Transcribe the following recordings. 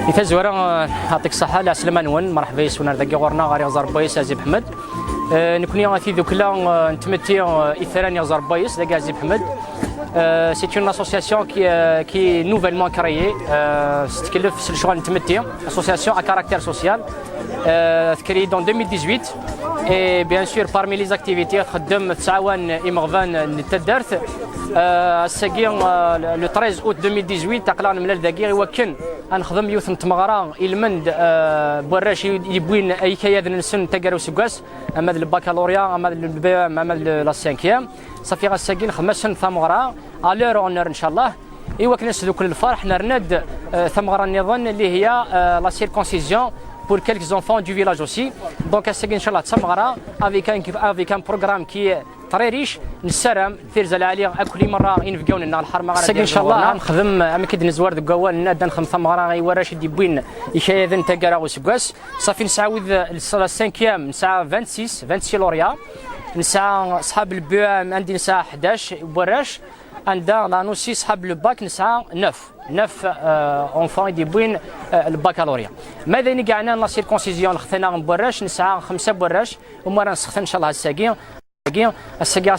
يتزورا يعطيك الصحة لا سلمان ون مرحبا يسونا ذاك غورنا غاري غزار بايس ازي محمد نكوني غاتي دوكلا نتمتي اثراني غزار بايس ذاك ازي محمد سي اون اسوسياسيون كي نوفيلمون كريي تتكلف في الشغل نتمتي اسوسياسيون ا كاركتير سوسيال créée en 2018 et bien sûr parmi les activités خدم تعاون إمغفان التدارت الساقي لو 13 اوت 2018 تقلان من الذاكي وكن نخدم يوث نتمغرا المند بوراش يبوين اي كياد نسن تقراو سكاس اما الباكالوريا اما البي اما لا سانكيام صافي غاساقي نخدم سن ثمغرا الور اونر ان شاء الله ايوا كنسدو كل الفرح نرند ثمغرا النظام اللي هي لا سيركونسيزيون pour quelques enfants du village aussi. Donc, c'est Inch'Allah Tsamara avec un programme qui est très riche. نسرم ثير زلالي كل مرة ينفقون لنا الحرمة غادي إن شاء الله نخدم أماكن نزوار دقوال نادا نخدم ثمرة غي وراش يديبوين يشايذن تقرا وسكواس صافي نسعود الصلاة 5 نسعى 26 لوريا نسعى أصحاب البيام عندي نسعى 11 وراش عندنا لانوسي صحاب الباك نسعى 9 اونفون يديبوين الباكالوريا ماذا نقعنا لا سيركونسيزيون خثنا بوراش نسعى 5 بوراش ومرة نسخن ان شاء الله الساقي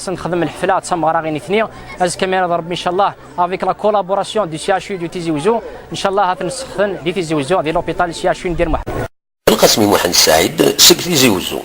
نخدم الحفلات سمغرا غير اثنين از كاميرا ضرب ان شاء الله افيك لا كولابوراسيون دي سي اتش دو تيزي وزو ان شاء الله نسخن دي تيزي وزو ديال لوبيتال سي اتش ندير محمد القسمي محمد السعيد سكتي زي وزو